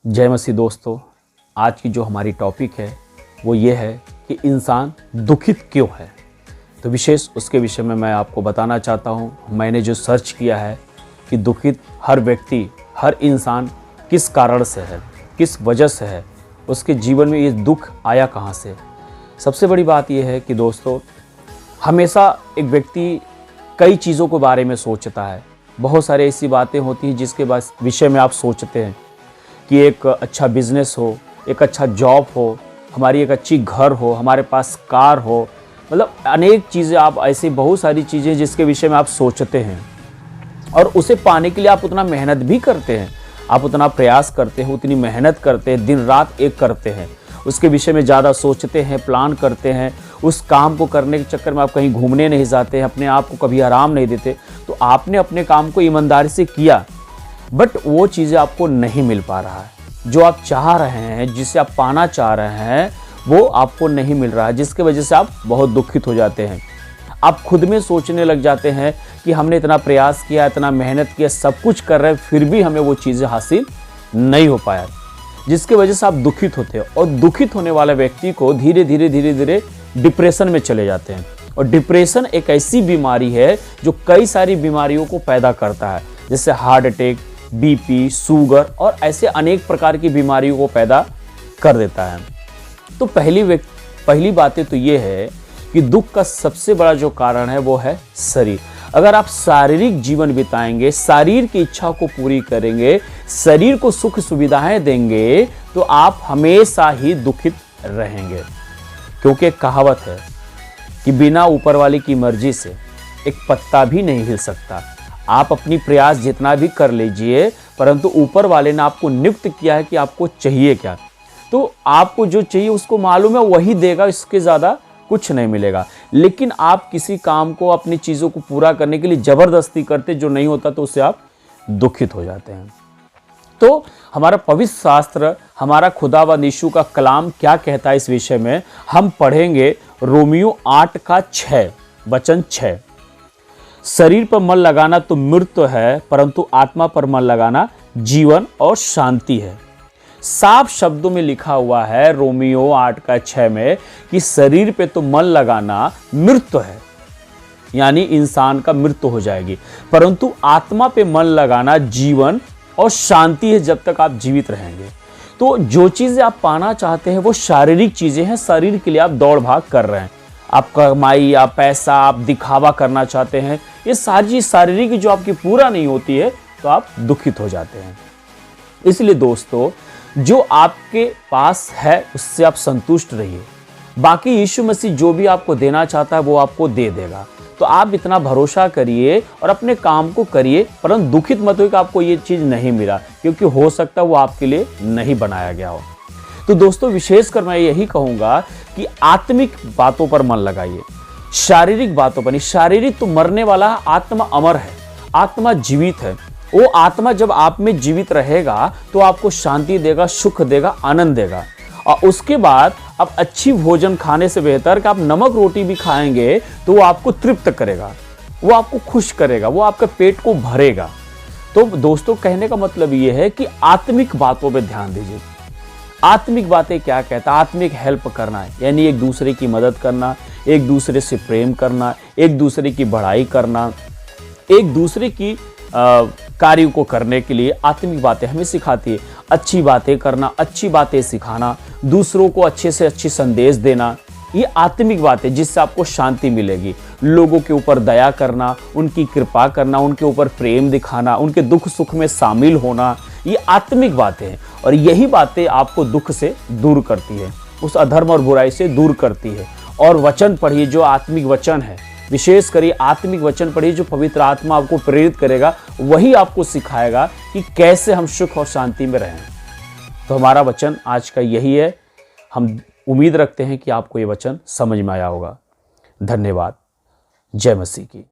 जय मसीह दोस्तों, आज की जो हमारी टॉपिक है वो ये है कि इंसान दुखित क्यों है। तो विशेष उसके विषय में मैं आपको बताना चाहता हूँ। मैंने जो सर्च किया है कि दुखित हर व्यक्ति, हर इंसान किस कारण से है, किस वजह से है, उसके जीवन में ये दुख आया कहाँ से। सबसे बड़ी बात यह है कि दोस्तों, हमेशा एक व्यक्ति कई चीज़ों के बारे में सोचता है। बहुत सारी ऐसी बातें होती हैं जिसके विषय में आप सोचते हैं कि एक अच्छा बिजनेस हो, एक अच्छा जॉब हो, हमारी एक अच्छी घर हो, हमारे पास कार हो, मतलब अनेक चीज़ें, आप ऐसी बहुत सारी चीज़ें जिसके विषय में आप सोचते हैं और उसे पाने के लिए आप उतना मेहनत भी करते हैं, आप उतना प्रयास करते हैं, उतनी मेहनत करते हैं, दिन रात एक करते हैं, उसके विषय में ज़्यादा सोचते हैं, प्लान करते हैं। उस काम को करने के चक्कर में आप कहीं घूमने नहीं जाते, अपने आप को कभी आराम नहीं देते। तो आपने अपने काम को ईमानदारी से किया, बट वो चीज़ें आपको नहीं मिल पा रहा है। जो आप चाह रहे हैं, जिसे आप पाना चाह रहे हैं, वो आपको नहीं मिल रहा है, जिसकी वजह से आप बहुत दुखित हो जाते हैं। आप खुद में सोचने लग जाते हैं कि हमने इतना प्रयास किया, इतना मेहनत किया, सब कुछ कर रहे हैं, फिर भी हमें वो चीज़ें हासिल नहीं हो पाया, जिसकी वजह से आप दुखित होते हैं। और दुखित होने वाले व्यक्ति को धीरे धीरे डिप्रेशन में चले जाते हैं। और डिप्रेशन एक ऐसी बीमारी है जो कई सारी बीमारियों को पैदा करता है, जैसे हार्ट अटैक, बीपी, शुगर और ऐसे अनेक प्रकार की बीमारियों को पैदा कर देता है। तो पहली बातें तो ये है कि दुख का सबसे बड़ा जो कारण है वो है शरीर। अगर आप शारीरिक जीवन बिताएंगे, शरीर की इच्छा को पूरी करेंगे, शरीर को सुख सुविधाएं देंगे, तो आप हमेशा ही दुखित रहेंगे। क्योंकि एक कहावत है कि बिना ऊपर वाले की मर्जी से एक पत्ता भी नहीं हिल सकता। आप अपनी प्रयास जितना भी कर लीजिए, परंतु ऊपर वाले ने आपको नियुक्त किया है कि आपको चाहिए क्या। तो आपको जो चाहिए उसको मालूम है, वही देगा, इसके ज़्यादा कुछ नहीं मिलेगा। लेकिन आप किसी काम को, अपनी चीज़ों को पूरा करने के लिए ज़बरदस्ती करते, जो नहीं होता, तो उससे आप दुखित हो जाते हैं। तो हमारा पवित्र शास्त्र, हमारा खुदा व यीशु का कलाम क्या कहता है इस विषय में, हम पढ़ेंगे रोमियो 8:6 वचन 6। शरीर पर मन लगाना तो मृत्यु है, परंतु आत्मा पर मन लगाना जीवन और शांति है। साफ शब्दों में लिखा हुआ है रोमियो 8:6 में कि शरीर पे तो मन लगाना मृत्यु है, यानी इंसान का मृत्यु हो जाएगी, परंतु आत्मा पे मन लगाना जीवन और शांति है, जब तक आप जीवित रहेंगे। तो जो चीज़ें आप पाना चाहते हैं वो शारीरिक चीज़ें हैं, शरीर के लिए आप दौड़ भाग कर रहे हैं, आप कमाई, आप पैसा, आप दिखावा करना चाहते हैं, ये सारी चीज़ शारीरिक जो आपकी पूरा नहीं होती है, तो आप दुखित हो जाते हैं। इसलिए दोस्तों, जो आपके पास है उससे आप संतुष्ट रहिए। बाकी यीशु मसीह जो भी आपको देना चाहता है वो आपको दे देगा। तो आप इतना भरोसा करिए और अपने काम को करिए, परंतु दुखित मत होइए कि आपको ये चीज़ नहीं मिला, क्योंकि हो सकता है वो आपके लिए नहीं बनाया गया हो। तो दोस्तों, विशेषकर मैं यही कहूँगा कि आत्मिक बातों पर मन लगाइए, शारीरिक बातों पर नहीं। शारीरिक तो मरने वाला है, आत्मा अमर है, आत्मा जीवित है। वो आत्मा जब आप में जीवित रहेगा तो आपको शांति देगा, सुख देगा, आनंद देगा। और उसके बाद अब अच्छी भोजन खाने से बेहतर कि आप नमक रोटी भी खाएंगे तो वो आपको तृप्त करेगा, वो आपको खुश करेगा, वो आपके पेट को भरेगा। तो दोस्तों, कहने का मतलब ये है कि आत्मिक बातों पे ध्यान दीजिए। आत्मिक बातें क्या कहता है? आत्मिक हेल्प करना है, यानी एक दूसरे की मदद करना, एक दूसरे से प्रेम करना, एक दूसरे की बढ़ाई करना, एक दूसरे की कार्यों को करने के लिए आत्मिक बातें हमें सिखाती है। अच्छी बातें करना, अच्छी बातें सिखाना, दूसरों को अच्छे से अच्छी संदेश देना, ये आत्मिक बातें जिससे आपको शांति मिलेगी। लोगों के ऊपर दया करना, उनकी कृपा करना, उनके ऊपर प्रेम दिखाना, उनके दुख सुख में शामिल होना, ये आत्मिक बातें हैं। और यही बातें आपको दुख से दूर करती है, उस अधर्म और बुराई से दूर करती है। और वचन पढ़िए, जो आत्मिक वचन है, विशेष करिए आत्मिक वचन पढ़िए, जो पवित्र आत्मा आपको प्रेरित करेगा, वही आपको सिखाएगा कि कैसे हम सुख और शांति में रहें। तो हमारा वचन आज का यही है। हम उम्मीद रखते हैं कि आपको ये वचन समझ में आया होगा। धन्यवाद। जय मसीह की।